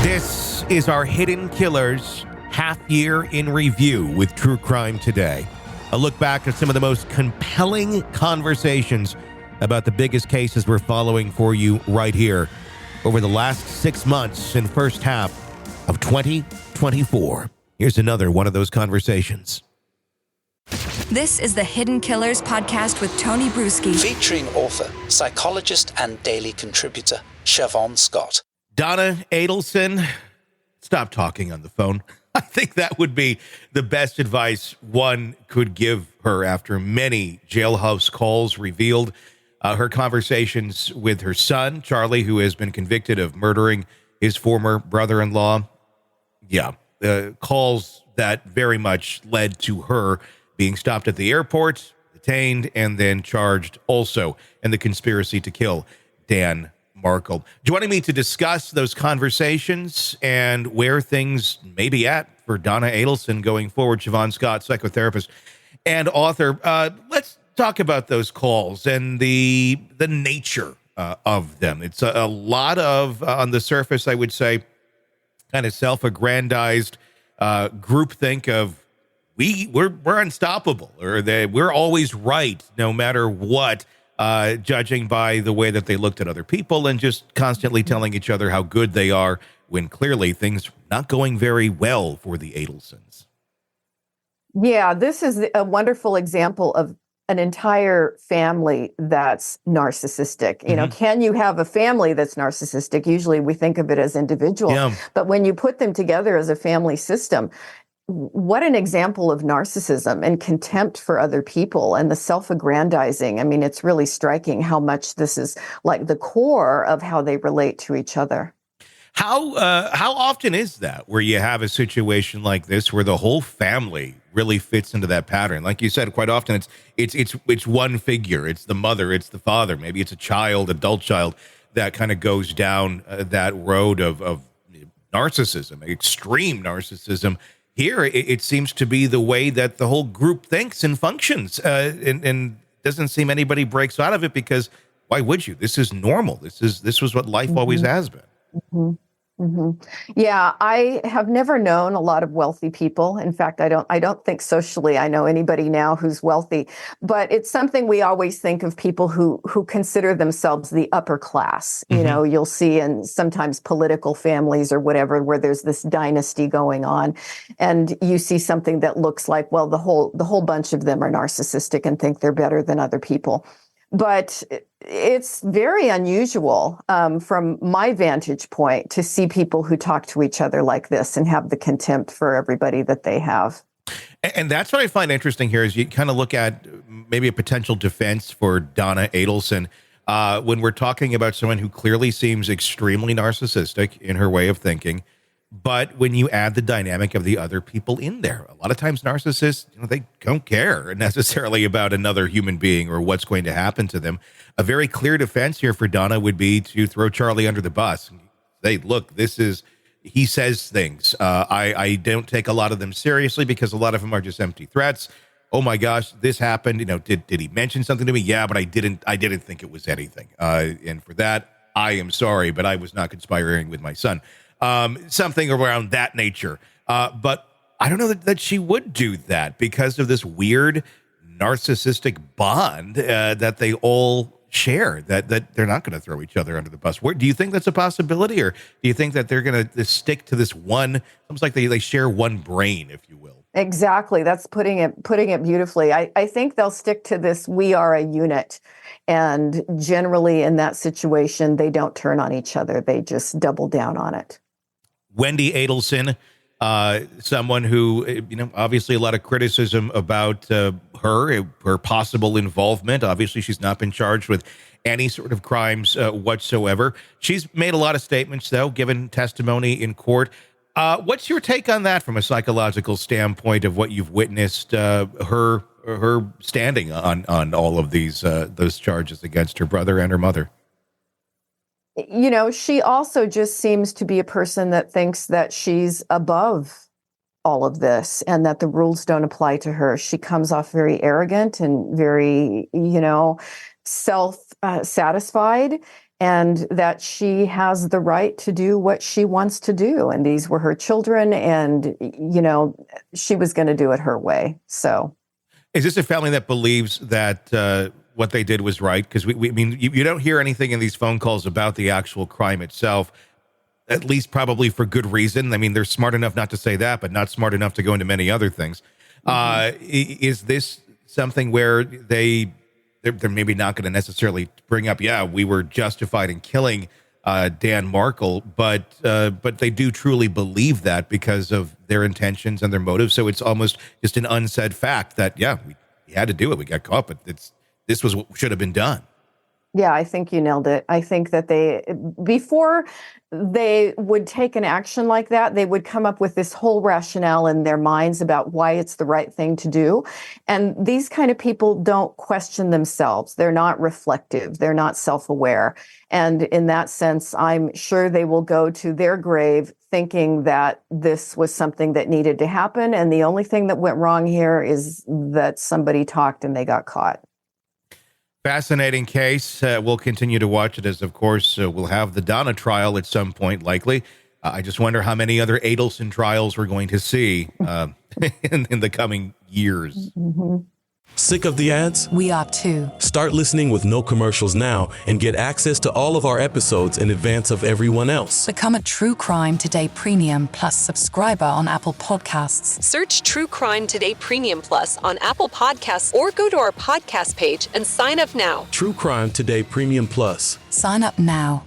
This is our Hidden Killers half year in review with True Crime Today. A look back at some of the most compelling conversations about the biggest cases we're following for you right here over the last 6 months and first half of 2024. Here's another one of those conversations. This is the Hidden Killers podcast with Tony Brueski. Featuring author, psychologist, and daily contributor, Siobhan Scott. Donna Adelson, stop talking on the phone. I think that would be the best advice one could give her after many jailhouse calls revealed her conversations with her son, Charlie, who has been convicted of murdering his former brother-in-law. Yeah, calls that very much led to her being stopped at the airport, detained, and then charged also in the conspiracy to kill Dan Markle. Joining me to discuss those conversations and where things may be at for Donna Adelson going forward, Siobhan Scott, psychotherapist and author. Let's talk about those calls and the nature of them. It's a lot of, on the surface, I would say, kind of self-aggrandized groupthink of we're unstoppable, or we're always right no matter what. Judging by the way that they looked at other people and just constantly telling each other how good they are when clearly things are not going very well for the Adelsons. Yeah, this is a wonderful example of an entire family that's narcissistic. You know, can you have a family that's narcissistic? Usually we think of it as individuals, but when you put them together as a family system, what an example of narcissism and contempt for other people and the self-aggrandizing. I mean, it's really striking how much this is like the core of how they relate to each other. How often is that where you have a situation like this where the whole family really fits into that pattern? Like you said, quite often it's one figure. It's the mother, it's the father, maybe it's a child, adult child that kind of goes down that road of narcissism, extreme narcissism. Here, it seems to be the way that the whole group thinks and functions, and doesn't seem anybody breaks out of it, because why would you? This is normal. This was what life always has been. Yeah, I have never known a lot of wealthy people. In fact, I don't think socially I know anybody now who's wealthy, but it's something we always think of people who consider themselves the upper class. You know, you'll see in sometimes political families or whatever, where there's this dynasty going on, and you see something that looks like, well, the whole bunch of them are narcissistic and think they're better than other people. But it's very unusual from my vantage point to see people who talk to each other like this and have the contempt for everybody that they have. And that's what I find interesting here is you kind of look at maybe a potential defense for Donna Adelson when we're talking about someone who clearly seems extremely narcissistic in her way of thinking. But when you add the dynamic of the other people in there, a lot of times narcissists, they don't care necessarily about another human being or what's going to happen to them. A very clear defense here for Donna would be to throw Charlie under the bus. Say, look, he says things. I don't take a lot of them seriously because a lot of them are just empty threats. Oh my gosh, this happened. Did he mention something to me? Yeah, but I didn't think it was anything. And for that, I am sorry, but I was not conspiring with my son. Something around that nature. But I don't know that she would do that because of this weird narcissistic bond that they all share, that they're not going to throw each other under the bus. Do you think that's a possibility, or do you think that they're going to stick to this one, almost like they share one brain, if you will? Exactly. That's putting it beautifully. I think they'll stick to this, we are a unit. And generally in that situation, they don't turn on each other. They just double down on it. Wendy Adelson, someone who, obviously a lot of criticism about her possible involvement. Obviously, she's not been charged with any sort of crimes whatsoever. She's made a lot of statements, though, given testimony in court. What's your take on that from a psychological standpoint of what you've witnessed, her standing on all of those charges against her brother and her mother? She also just seems to be a person that thinks that she's above all of this and that the rules don't apply to her. She comes off very arrogant and very, self-satisfied. and that she has the right to do what she wants to do. And these were her children, and, she was going to do it her way. So. Is this a family that believes that what they did was right? Because you don't hear anything in these phone calls about the actual crime itself, at least probably for good reason. I mean, they're smart enough not to say that, but not smart enough to go into many other things. Is this something where they're maybe not going to necessarily bring up, we were justified in killing Dan Markle, but they do truly believe that because of their intentions and their motives. So it's almost just an unsaid fact that, we had to do it. We got caught, but this was what should have been done. Yeah, I think you nailed it. I think that before they would take an action like that, they would come up with this whole rationale in their minds about why it's the right thing to do. And these kind of people don't question themselves. They're not reflective. They're not self-aware. And in that sense, I'm sure they will go to their grave thinking that this was something that needed to happen. And the only thing that went wrong here is that somebody talked and they got caught. Fascinating case. We'll continue to watch it as, of course, we'll have the Donna trial at some point, likely. I just wonder how many other Adelson trials we're going to see in the coming years. Mm-hmm. Sick of the ads? We are too. Start listening with no commercials now and get access to all of our episodes in advance of everyone else. Become a True Crime Today Premium Plus subscriber on Apple Podcasts. Search True Crime Today Premium Plus on Apple Podcasts or go to our podcast page and sign up now. True Crime Today Premium Plus. Sign up now.